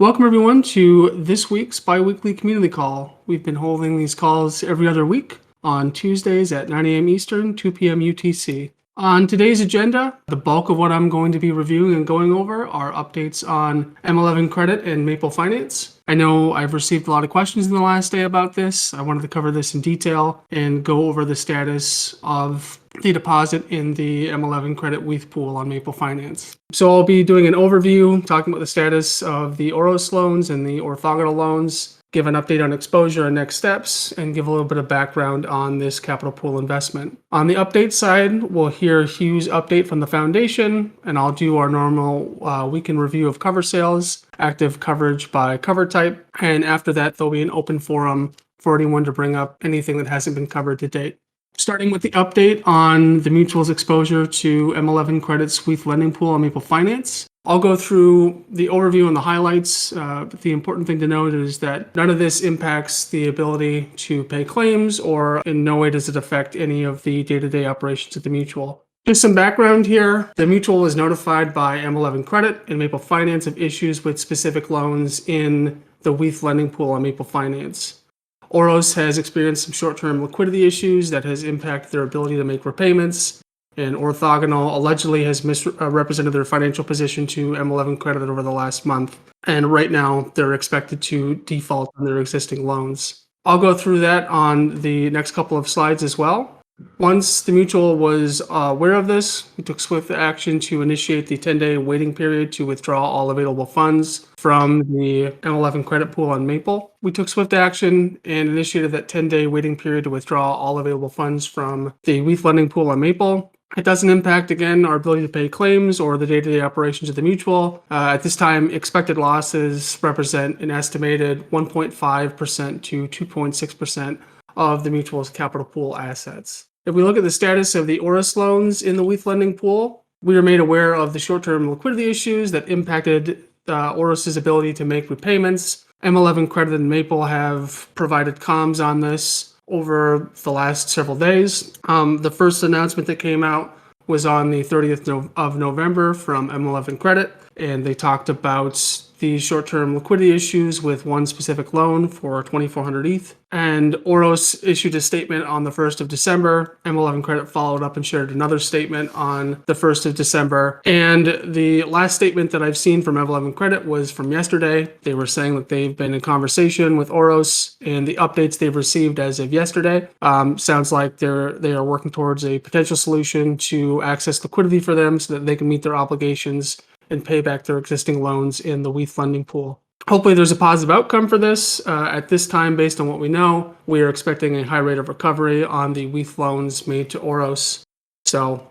Welcome everyone to this week's bi-weekly community call. We've been holding these calls every other week on Tuesdays at 9 a.m. Eastern, 2 p.m. UTC. On today's agenda, the bulk of what I'm going to be reviewing and going over are updates on M11 Credit and Maple Finance. I know I've received a lot of questions in the last day about this. I wanted to cover this in detail and go over the status of the deposit in the M11 Credit wETH pool on Maple Finance. So I'll be doing an overview, talking about the status of the Auros loans and the orthogonal loans, give an update on exposure and next steps, and give a little bit of background on this capital pool investment. On the update side, we'll hear Hugh's update from the foundation, and I'll do our normal weekend review of cover sales, active coverage by cover type, and after that, there'll be an open forum for anyone to bring up anything that hasn't been covered to date. Starting with the update on the mutual's exposure to M11 Credit's wETH lending pool on Maple Finance. I'll go through the overview and the highlights. But the important thing to note is that none of this impacts the ability to pay claims, or in no way does it affect any of the day-to-day operations of the mutual. Just some background here. The mutual is notified by M11 Credit and Maple Finance of issues with specific loans in the wETH lending pool on Maple Finance. Auros has experienced some short-term liquidity issues that has impacted their ability to make repayments, and Orthogonal allegedly has misrepresented their financial position to M11 Credit over the last month, and right now they're expected to default on their existing loans. I'll go through that on the next couple of slides as well. Once the mutual was aware of this, we took swift action to initiate the 10-day waiting period to withdraw all available funds from the M11 credit pool on Maple. We took swift action and initiated that 10-day waiting period to withdraw all available funds from the wETH lending pool on Maple. It doesn't impact, again, our ability to pay claims or the day-to-day operations of the mutual. At this time, expected losses represent an estimated 1.5% to 2.6% of the mutual's capital pool assets. If we look at the status of the Auros loans in the wETH lending pool, we were made aware of the short-term liquidity issues that impacted Auros' ability to make repayments. M11 Credit and Maple have provided comms on this over the last several days. The first announcement that came out was on the 30th of November from M11 Credit, and they talked about the short-term liquidity issues with one specific loan for 2,400 ETH. And Auros issued a statement on the 1st of December. M11 Credit followed up and shared another statement on the 1st of December. And the last statement that I've seen from M11 Credit was from yesterday. They were saying that they've been in conversation with Auros, and the updates they've received as of yesterday sounds like they are working towards a potential solution to access liquidity for them so that they can meet their obligations and pay back their existing loans in the wETH lending pool. Hopefully there's a positive outcome for this. At this time, based on what we know, we are expecting a high rate of recovery on the wETH loans made to Auros. So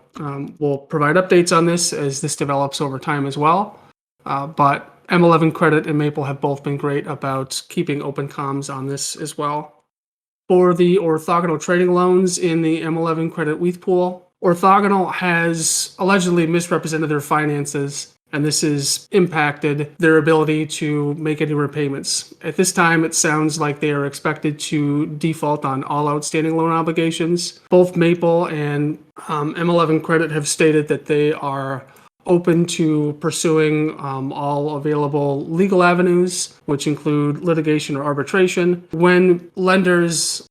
we'll provide updates on this as this develops over time as well. But M11 Credit and Maple have both been great about keeping open comms on this as well. For the orthogonal trading loans in the M11 Credit wETH pool, Orthogonal has allegedly misrepresented their finances, and this has impacted their ability to make any repayments. At this time, it sounds like they are expected to default on all outstanding loan obligations. Both Maple and M11 Credit have stated that they are open to pursuing all available legal avenues, which include litigation or arbitration. When lenders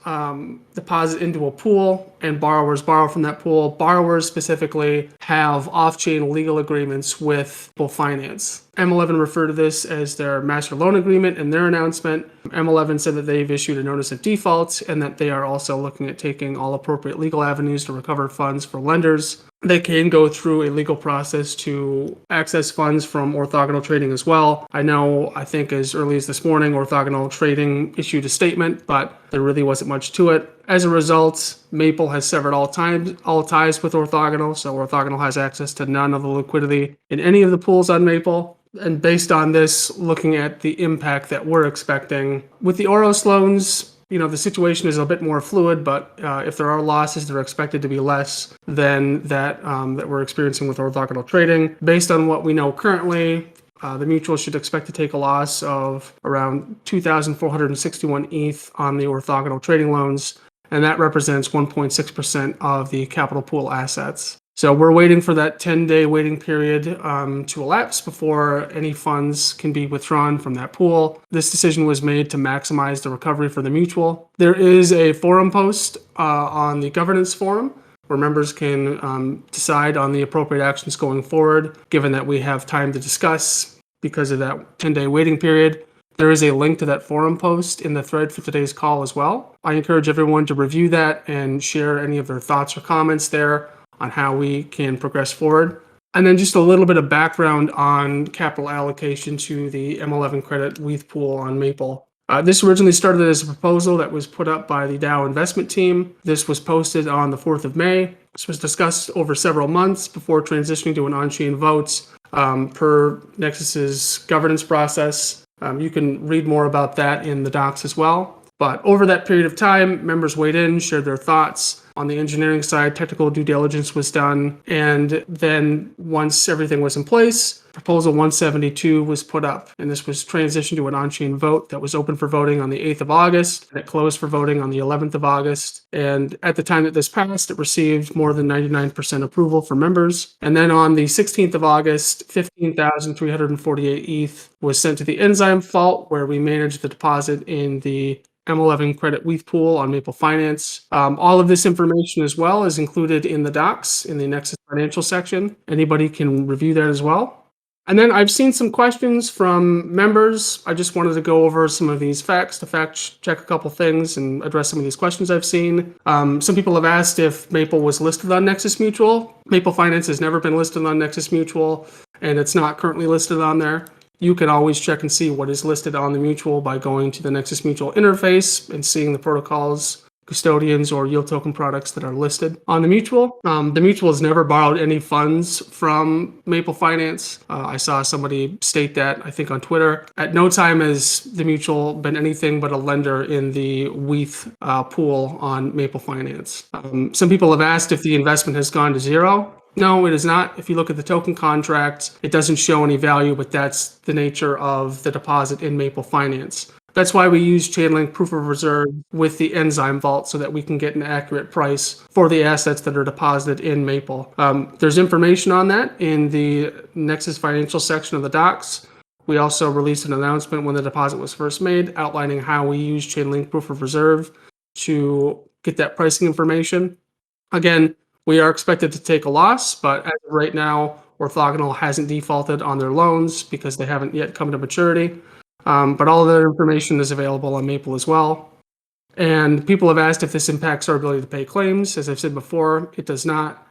deposit into a pool and borrowers borrow from that pool, borrowers specifically have off-chain legal agreements with Maple Finance. M11 referred to this as their master loan agreement in their announcement. M11 said that they've issued a notice of default and that they are also looking at taking all appropriate legal avenues to recover funds for lenders. They can go through a legal process to access funds from Orthogonal Trading as well. I think as early as this morning, Orthogonal Trading issued a statement, but there really wasn't much to it. As a result, Maple has severed all ties with Orthogonal, so Orthogonal has access to none of the liquidity in any of the pools on Maple. And based on this, looking at the impact that we're expecting with the Auros loans, the situation is a bit more fluid, but if there are losses, they're expected to be less than that we're experiencing with Orthogonal Trading. Based on what we know currently, the mutual should expect to take a loss of around 2,461 ETH on the Orthogonal Trading loans, and that represents 1.6% of the capital pool assets. So we're waiting for that 10-day waiting period to elapse before any funds can be withdrawn from that pool. This decision was made to maximize the recovery for the mutual. There is a forum post on the governance forum where members can decide on the appropriate actions going forward, given that we have time to discuss because of that 10-day waiting period. There is a link to that forum post in the thread for today's call as well. I encourage everyone to review that and share any of their thoughts or comments there on how we can progress forward. And then just a little bit of background on capital allocation to the M11 Credit wETH pool on Maple. This originally started as a proposal that was put up by the Dow investment team. This was posted on the 4th of May. This was discussed over several months before transitioning to an on-chain vote per Nexus's governance process. You can read more about that in the docs as well. But over that period of time, members weighed in, shared their thoughts. On the engineering side, technical due diligence was done. And then once everything was in place, Proposal 172 was put up. And this was transitioned to an on-chain vote that was open for voting on the 8th of August. And it closed for voting on the 11th of August. And at the time that this passed, it received more than 99% approval from members. And then on the 16th of August, 15,348 ETH was sent to the Enzyme Vault, where we managed the deposit in the M11 Credit wETH pool on Maple Finance. All of this information as well is included in the docs in the Nexus Financial section. Anybody can review that as well. And then I've seen some questions from members. I just wanted to go over some of these facts to fact check a couple things and address some of these questions I've seen. Some people have asked if Maple was listed on Nexus Mutual. Maple Finance has never been listed on Nexus Mutual, and it's not currently listed on there. You can always check and see what is listed on the mutual by going to the Nexus Mutual interface and seeing the protocols, custodians, or yield token products that are listed on the mutual. The mutual has never borrowed any funds from Maple Finance. I saw somebody state that, I think on Twitter. At no time has the mutual been anything but a lender in the wETH pool on Maple Finance. Some people have asked if the investment has gone to zero. No, it is not. If you look at the token contract, it doesn't show any value, but that's the nature of the deposit in Maple Finance. That's why we use Chainlink Proof of Reserve with the Enzyme Vault so that we can get an accurate price for the assets that are deposited in Maple. There's information on that in the Nexus Financial section of the docs. We also released an announcement when the deposit was first made outlining how we use Chainlink Proof of Reserve to get that pricing information. Again, we are expected to take a loss, but as of right now, Orthogonal hasn't defaulted on their loans because they haven't yet come to maturity. But all of that information is available on Maple as well. And people have asked if this impacts our ability to pay claims. As I've said before, it does not.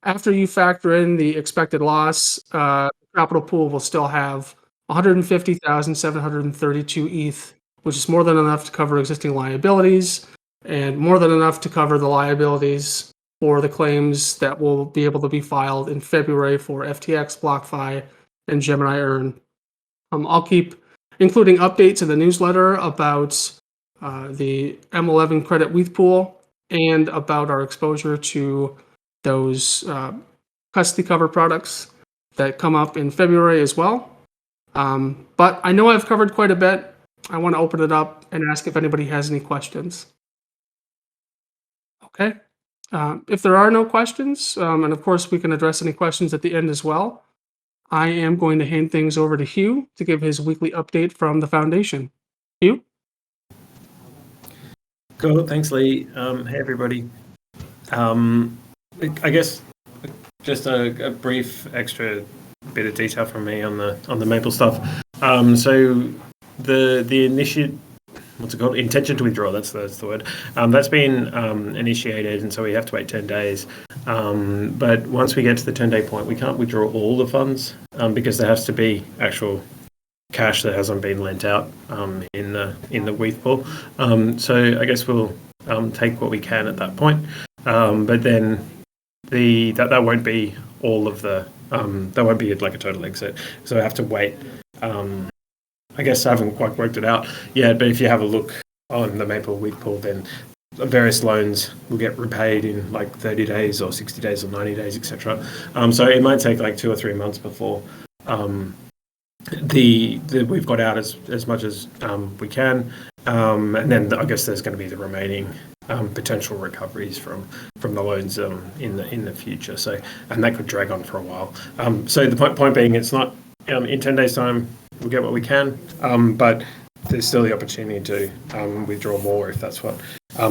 After you factor in the expected loss, the capital pool will still have 150,732 ETH, which is more than enough to cover existing liabilities and more than enough to cover the liabilities for the claims that will be able to be filed in February for FTX, BlockFi, and Gemini Earn. I'll keep including updates in the newsletter about the M11 Credit wETH pool and about our exposure to those custody cover products that come up in February as well. But I know I've covered quite a bit. I want to open it up and ask if anybody has any questions. Okay. If there are no questions, and of course we can address any questions at the end as well, I am going to hand things over to Hugh to give his weekly update from the foundation. Hugh? Cool, thanks Lee. Hey everybody. I guess just a brief extra bit of detail from me on the Maple stuff. So the intention to withdraw, that's the word. That's been initiated, and so we have to wait 10 days. But once we get to the 10-day point, we can't withdraw all the funds because there has to be actual cash that hasn't been lent out in the wETH pool. So I guess we'll take what we can at that point. But then that won't be all of the that won't be like a total exit. So I have to wait. I guess I haven't quite worked it out yet, but if you have a look on the Maple wETH pool, then various loans will get repaid in like 30 days or 60 days or 90 days, etc. So it might take like 2 or 3 months before we've got out as much as we can. And then I guess there's going to be the remaining potential recoveries from the loans in the future. So, and that could drag on for a while. So the point being, it's not in 10 days' time we'll get what we can, but there's still the opportunity to withdraw more if that's what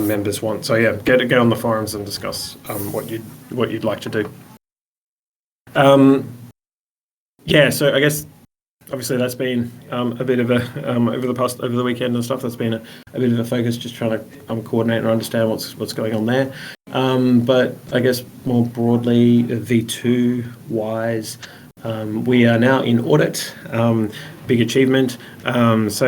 members want. So yeah, get on the forums and discuss what you'd like to do. Yeah, so I guess obviously that's been a bit of a over the weekend and stuff. That's been a bit of a focus, just trying to coordinate and understand what's going on there. But I guess more broadly, V2 wise, we are now in audit. Big achievement. So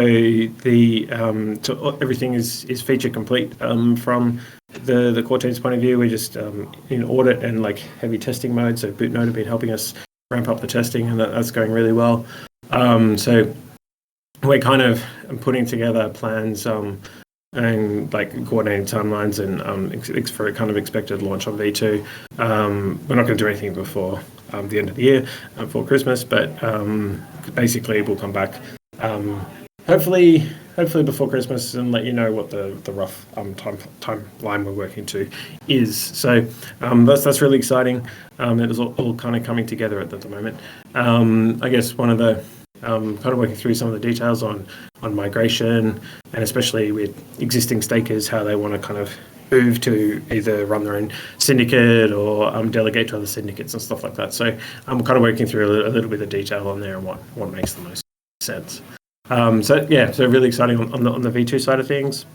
everything is feature complete from the core team's point of view. We're just in audit and like heavy testing mode. So Bootnode have been helping us ramp up the testing, and that's going really well. So we're kind of putting together plans and like coordinating timelines and for a kind of expected launch on V2. We're not going to do anything before the end of the year, before Christmas, but basically we'll come back hopefully before Christmas and let you know what the rough timeline we're working to is. So that's really exciting. It is all kind of coming together at the moment. I guess one of the kind of working through some of the details on migration, and especially with existing stakers, how they want to kind of move to either run their own syndicate or delegate to other syndicates and stuff like that. So I'm kind of working through a little bit of detail on there and what makes the most sense. So really exciting on the V2 side of things.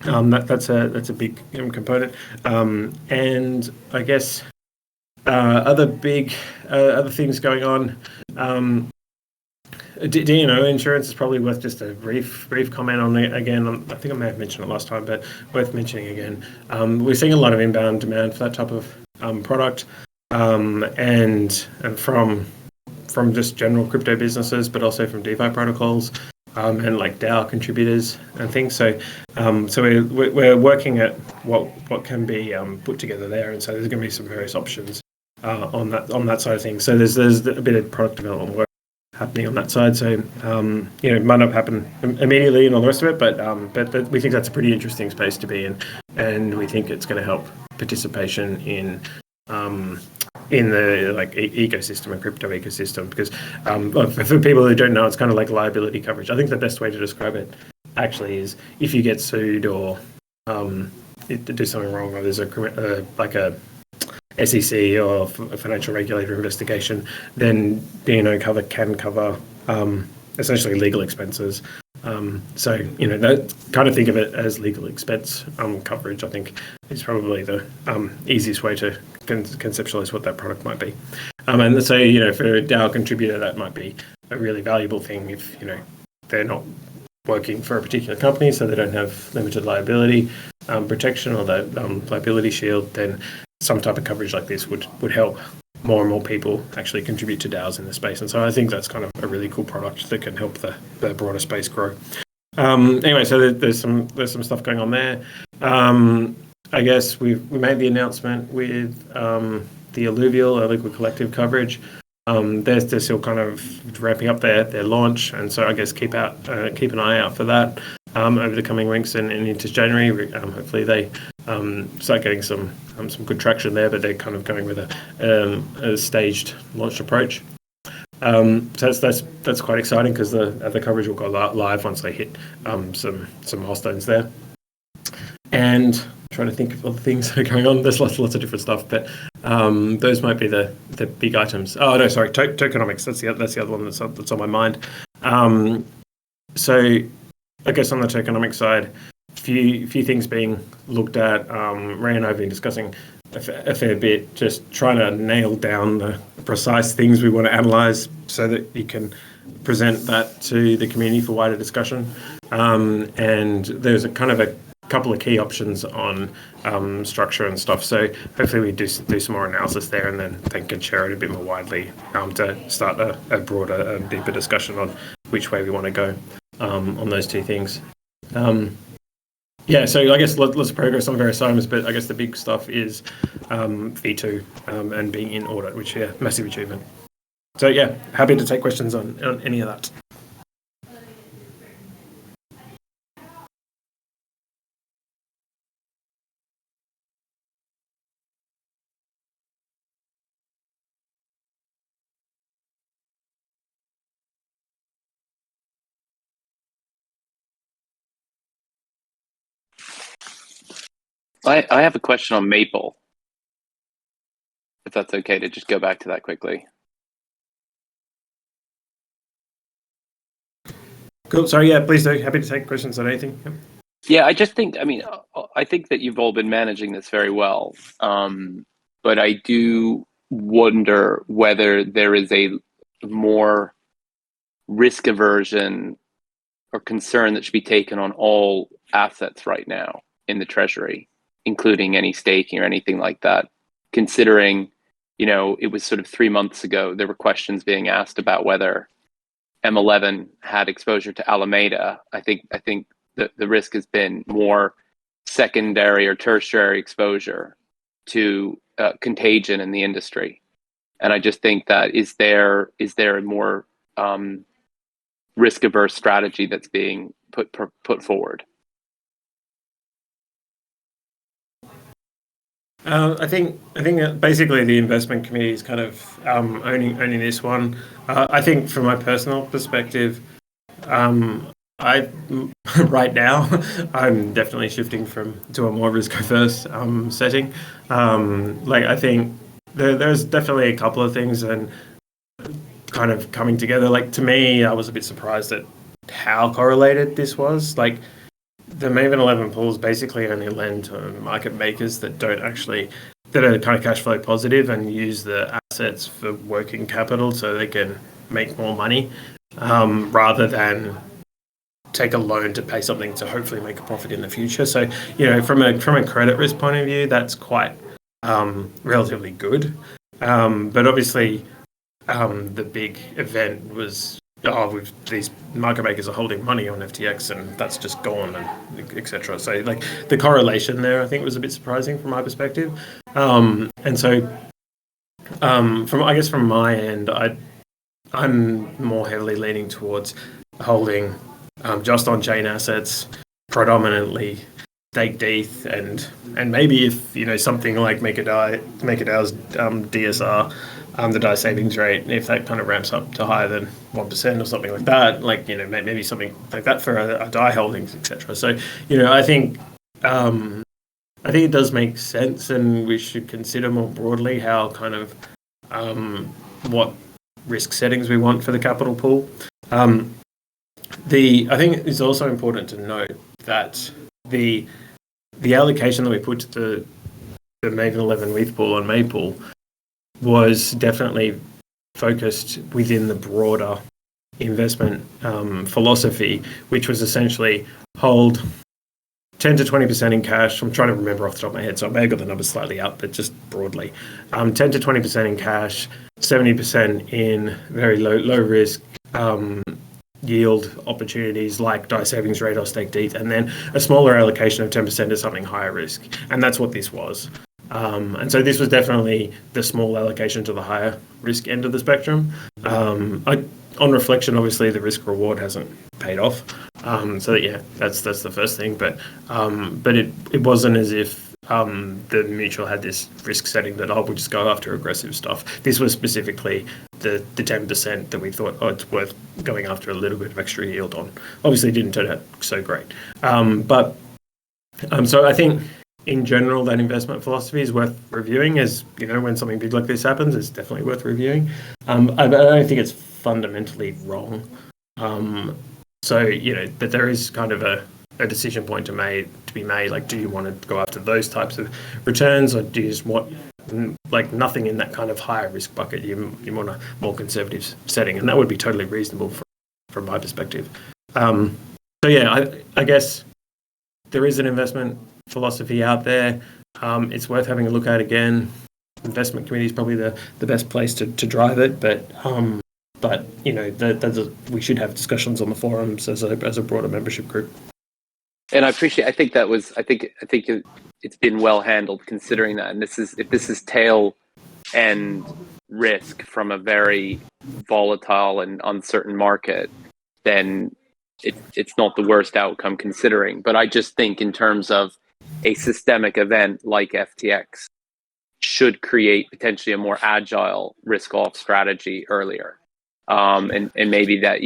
That's a big component. And I guess other things going on. D&O insurance is probably worth just a brief comment on it again. I think I may have mentioned it last time, but worth mentioning again. We're seeing a lot of inbound demand for that type of product, and from just general crypto businesses, but also from DeFi protocols and like DAO contributors and things. So we're working at what can be put together there, and so there's going to be some various options on that side of things. So there's a bit of product development work happening on that side. So it might not happen immediately and all the rest of it, but we think that's a pretty interesting space to be in, and we think it's going to help participation in the like ecosystem and crypto ecosystem, because for people who don't know, it's kind of like liability coverage. I think the best way to describe it actually is if you get sued or do something wrong, or there's a SEC or a financial regulator investigation, then D&O cover can cover essentially legal expenses. So that, kind of think of it as legal expense coverage. I think is probably the easiest way to conceptualize what that product might be. And so for a DAO contributor, that might be a really valuable thing if they're not working for a particular company, so they don't have limited liability protection or the liability shield. Then some type of coverage like this would help more and more people actually contribute to DAOs in the space. And so I think that's kind of a really cool product that can help the broader space grow. Anyway, so there's some stuff going on there. I guess we made the announcement with the Alluvial, a liquid collective coverage. They're still kind of ramping up their launch, and so I guess keep an eye out for that over the coming weeks and into January. Hopefully they start getting some good traction there, but they're kind of going with a staged launch approach. So that's quite exciting, because the coverage will go live once they hit some milestones there. And I'm trying to think of other things that are going on. There's lots of different stuff, but those might be the big items. Oh no, sorry, tokenomics. That's the other one that's on my mind. So I guess on the tokenomics side, few things being looked at. Ray and I have been discussing a fair bit, just trying to nail down the precise things we want to analyze so that you can present that to the community for wider discussion. And there's a couple of key options on structure and stuff. So hopefully we do some more analysis there, and then can share it a bit more widely to start a broader, deeper discussion on which way we want to go on those two things. So I guess lots of progress on various items, but I guess the big stuff is V2 and being in audit, which massive achievement. So happy to take questions on any of that. I have a question on Maple, if that's okay to just go back to that quickly. Cool. Sorry, yeah, please do. Happy to take questions on anything. Yep. Yeah, I just think, I think that you've all been managing this very well. But I do wonder whether there is a more risk aversion or concern that should be taken on all assets right now in the treasury, including any staking or anything like that, considering, it was sort of 3 months ago, there were questions being asked about whether M11 had exposure to Alameda. I think the risk has been more secondary or tertiary exposure to contagion in the industry. And I just think that is there a more risk averse strategy that's being put forward? I think that basically the investment committee is kind of owning this one. I think from my personal perspective, I right now I'm definitely shifting to a more risk averse setting. I think there's definitely a couple of things and kind of coming together. Like, to me, I was a bit surprised at how correlated this was. Like, the Maven 11 pools basically only lend to market makers that are kind of cash flow positive and use the assets for working capital so they can make more money, rather than take a loan to pay something to hopefully make a profit in the future. So, from a credit risk point of view, that's quite relatively good. But obviously, the big event was, these market makers are holding money on FTX and that's just gone, and etc. So, like, the correlation there, I think, was a bit surprising from my perspective. And so, from my end, I'm more heavily leaning towards holding just on-chain assets, predominantly staked ETH, and maybe if something like MakerDAO's DSR, the DAI savings rate, if that kind of ramps up to higher than 1% or something like that, maybe something like that for a DAI holdings, etc. So I think it does make sense, and we should consider more broadly how kind of what risk settings we want for the capital pool. I think it's also important to note that the allocation that we put to the Maven 11 wETH pool on Maple was definitely focused within the broader investment philosophy, which was essentially hold 10 to 20% in cash. I'm trying to remember off the top of my head, so I may have got the numbers slightly up, but just broadly. 10 to 20% in cash, 70% in very low risk yield opportunities like DAI savings rate or staked ETH, and then a smaller allocation of 10% to something higher risk. And that's what this was. And so this was definitely the small allocation to the higher risk end of the spectrum. On reflection, obviously, the risk reward hasn't paid off. So yeah, that's the first thing. But it wasn't as if the mutual had this risk setting that we'll just go after aggressive stuff. This was specifically the 10% that we thought, it's worth going after a little bit of extra yield on. Obviously, it didn't turn out so great. So I think in general, that investment philosophy is worth reviewing. As when something big like this happens, it's definitely worth reviewing. I don't think it's fundamentally wrong. But there is kind of a decision point to be made. Like, do you want to go after those types of returns, or do you just want nothing in that kind of higher risk bucket? You want a more conservative setting, and that would be totally reasonable from my perspective. I guess there is an investment philosophy out there. It's worth having a look at again. Investment committee is probably the best place to drive it, but we should have discussions on the forums as a broader membership group. And I think it's been well handled considering that. And if this is tail end risk from a very volatile and uncertain market, then it's not the worst outcome considering. But I just think in terms of a systemic event like FTX should create potentially a more agile risk-off strategy earlier. and maybe that,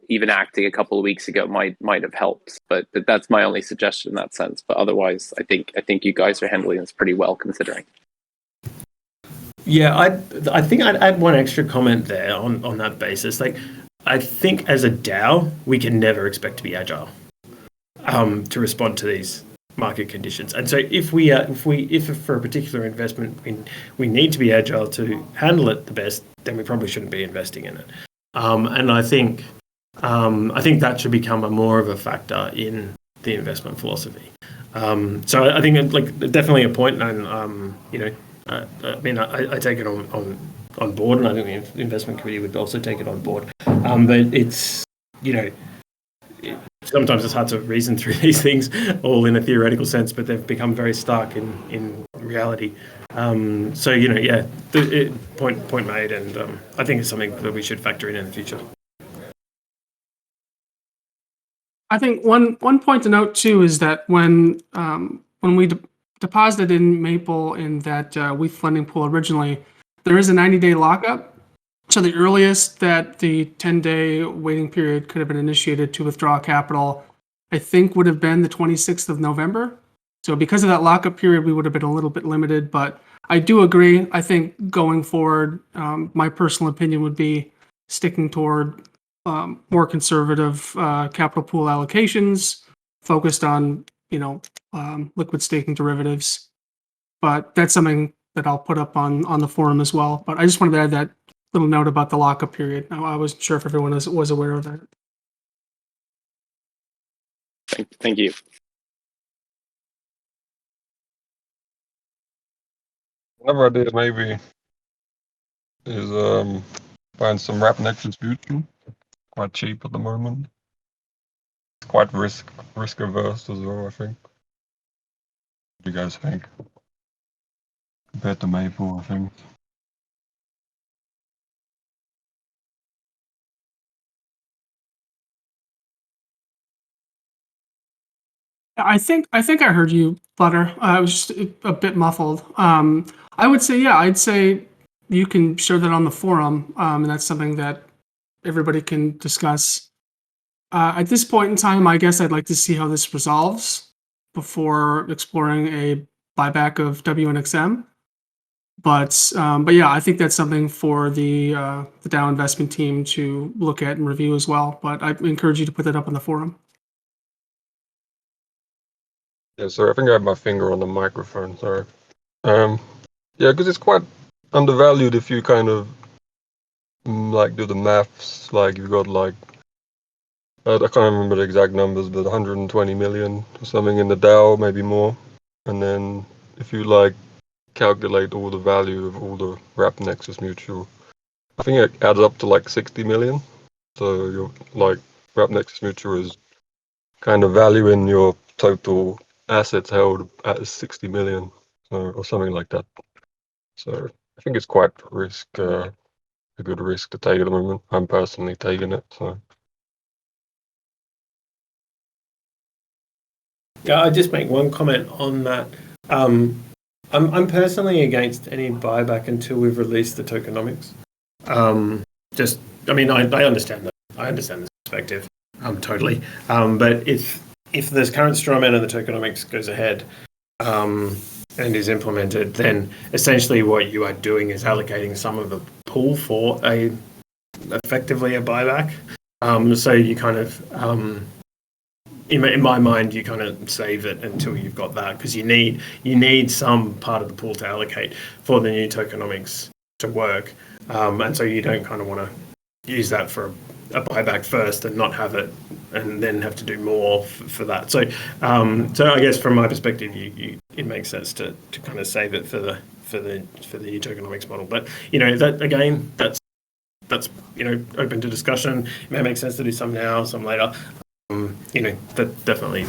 even acting a couple of weeks ago might have helped. But that's my only suggestion in that sense. But otherwise, I think you guys are handling this pretty well considering. Yeah, I think I'd add one extra comment there on that basis. Like, I think as a DAO, we can never expect to be agile to respond to these market conditions. And so if for a particular investment we need to be agile to handle it the best, then we probably shouldn't be investing in it. And I think that should become more of a factor in the investment philosophy. So I think like definitely a point, and I mean I take it on board, and I think the investment committee would also take it on board. But it's sometimes it's hard to reason through these things all in a theoretical sense, but they've become very stark in reality. Point made, and I think it's something that we should factor in the future. I think one point to note too is that when we deposited in Maple in that wETH funding pool originally, there is a 90-day lockup. So the earliest that the 10-day waiting period could have been initiated to withdraw capital, I think, would have been the 26th of November. So because of that lockup period, we would have been a little bit limited. But I do agree. I think going forward, my personal opinion would be sticking toward more conservative capital pool allocations, focused on liquid staking derivatives. But that's something that I'll put up on the forum as well. But I just wanted to add that little note about the lockup period. I wasn't sure if everyone was aware of that. Thank you. Another idea maybe is find some wrap Nexus Mutual. Quite cheap at the moment. It's quite risk averse as well, I think. What do you guys think? Compared to Maple, I think. I think I heard you, Butter. I was just a bit muffled. I would say, yeah, I'd say you can share that on the forum, and that's something that everybody can discuss. At this point in time, I guess I'd like to see how this resolves before exploring a buyback of WNXM. But yeah, I think that's something for the DAO investment team to look at and review as well. But I encourage you to put that up on the forum. Yeah, sorry, I think I had my finger on the microphone, sorry. Yeah, because it's quite undervalued if you kind of do the maths. Like you've got I can't remember the exact numbers, but 120 million or something in the DAO, maybe more. And then if you calculate all the value of all the wrap Nexus Mutual, I think it adds up to 60 million. So your wrap Nexus Mutual is kind of valuing your total assets held at 60 million, or something like that. So I think it's quite a good risk to take at the moment. I'm personally taking it. So Yeah, I'll just make one comment on that. I'm personally against any buyback until we've released the tokenomics. I understand that. I understand this perspective, totally. But if this current straw man and the tokenomics goes ahead and is implemented, then essentially what you are doing is allocating some of the pool for effectively a buyback. So you kind of in my mind, you kind of save it until you've got that, because you need some part of the pool to allocate for the new tokenomics to work, and so you don't kind of want to use that for a buyback first and not have it, and then have to do more for that. So I guess from my perspective, it makes sense to kind of save it for the new tokenomics model. But that again, that's open to discussion. It may make sense to do some now, some later. That definitely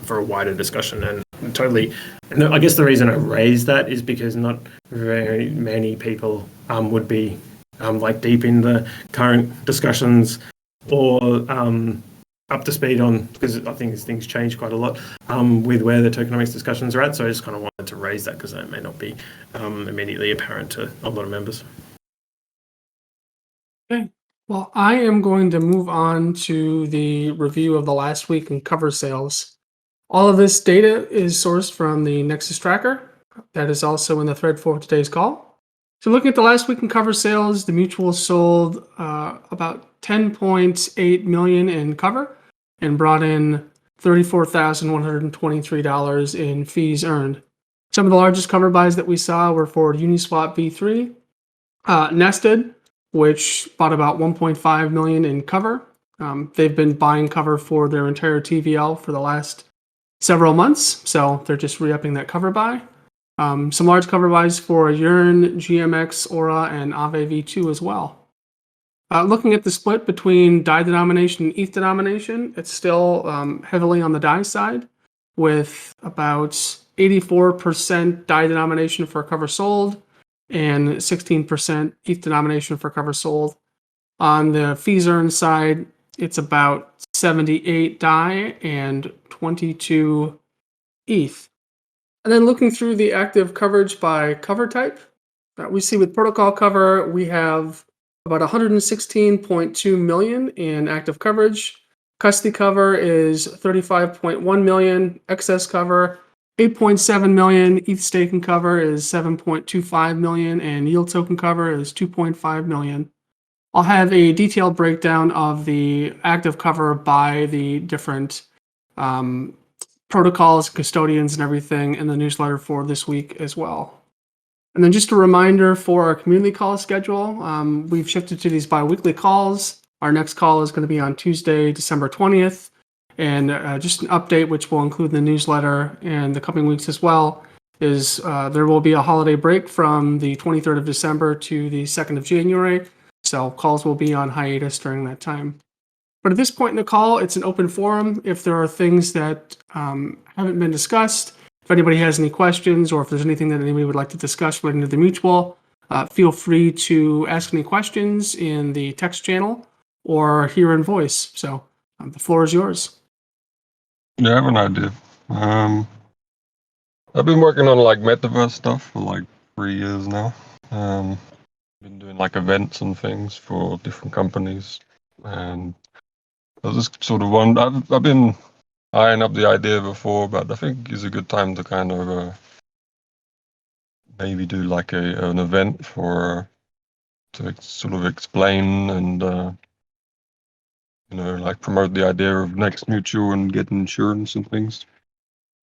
for a wider discussion, and totally. And I guess the reason I raised that is because not very many people would be deep in the current discussions or up to speed on, because I think things change quite a lot with where the tokenomics discussions are at. So I just kind of wanted to raise that because that may not be immediately apparent to a lot of members. Okay. Well, I am going to move on to the review of the last week in cover sales. All of this data is sourced from the Nexus Tracker. That is also in the thread for today's call. So looking at the last week in cover sales, the mutual sold about 10.8 million in cover and brought in $34,123 in fees earned. Some of the largest cover buys that we saw were for Uniswap V3, Nested, which bought about 1.5 million in cover. They've been buying cover for their entire TVL for the last several months, so they're just re-upping that cover buy. Some large cover buys for Yearn, GMX, Aura, and Aave V2 as well. Looking at the split between DAI denomination and ETH denomination, it's still heavily on the DAI side, with about 84% DAI denomination for cover sold and 16% ETH denomination for cover sold. On the fees earned side, it's about 78 DAI and 22 ETH. And then looking through the active coverage by cover type, we see with protocol cover, we have about 116.2 million in active coverage. Custody cover is 35.1 million. Excess cover, 8.7 million. ETH staking cover is 7.25 million. And yield token cover is 2.5 million. I'll have a detailed breakdown of the active cover by the different protocols, custodians, and everything in the newsletter for this week as well. And then just a reminder for our community call schedule, we've shifted to these bi-weekly calls. Our next call is going to be on Tuesday, December 20th. And just an update, which will include the newsletter and the coming weeks as well, is there will be a holiday break from the 23rd of December to the 2nd of January. So calls will be on hiatus during that time. But at this point in the call, it's an open forum. If there are things that haven't been discussed, if anybody has any questions, or if there's anything that anybody would like to discuss relating to the mutual, feel free to ask any questions in the text channel or here in voice. So the floor is yours. Yeah, I have an idea. I've been working on like metaverse stuff for like 3 years now. Been doing like events and things for different companies, and I was just sort of one. I've been eyeing up the idea before, but I think it's a good time to kind of maybe do like an event for to sort of explain and like promote the idea of Nexus Mutual and get insurance and things.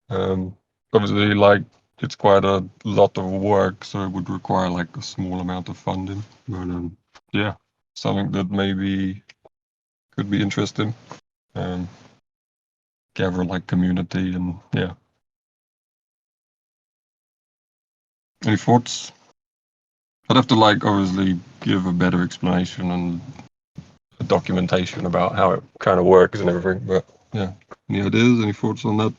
Obviously, like it's quite a lot of work, so it would require like a small amount of funding. But yeah, something that maybe could be interesting. Gather like community and yeah. Any thoughts? I'd have to like obviously give a better explanation and a documentation about how it kind of works and everything. But yeah, any ideas? Any thoughts on that?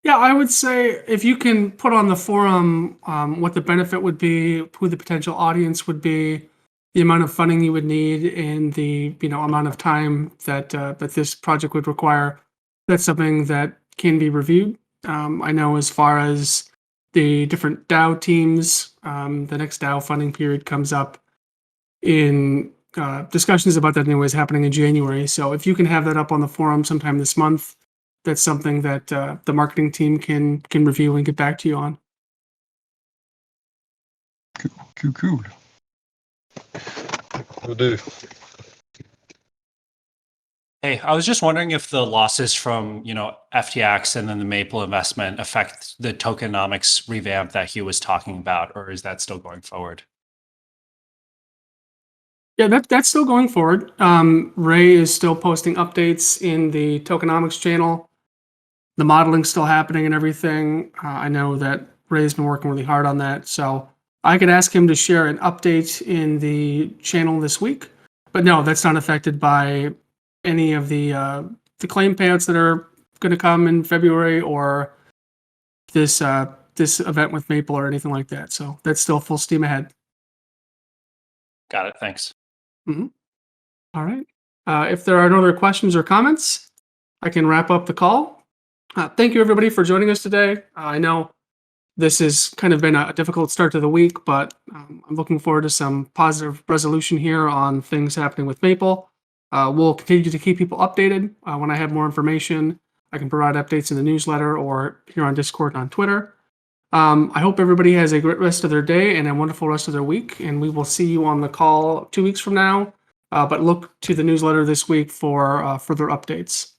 Yeah, I would say if you can put on the forum what the benefit would be, who the potential audience would be, the amount of funding you would need, and the amount of time that that this project would require, that's something that can be reviewed. I know as far as the different DAO teams, the next DAO funding period comes up in discussions about that anyways happening in January. So if you can have that up on the forum sometime this month, that's something that the marketing team can review and get back to you on. Cool. Will do. Hey, I was just wondering if the losses from, FTX and then the Maple investment affect the tokenomics revamp that Hugh was talking about, or is that still going forward? Yeah, that's still going forward. Ray is still posting updates in the tokenomics channel. The modeling's still happening and everything. I know that Ray's been working really hard on that, so I could ask him to share an update in the channel this week. But no, that's not affected by any of the claim payouts that are going to come in February or this event with Maple or anything like that. So that's still full steam ahead. Got it. Thanks. Mm-hmm. All right. If there are no other questions or comments, I can wrap up the call. Thank you, everybody, for joining us today. I know This has kind of been a difficult start to the week, but I'm looking forward to some positive resolution here on things happening with Maple. We'll continue to keep people updated. When I have more information, I can provide updates in the newsletter or here on Discord and on Twitter. I hope everybody has a great rest of their day and a wonderful rest of their week, and we will see you on the call 2 weeks from now. But look to the newsletter this week for further updates.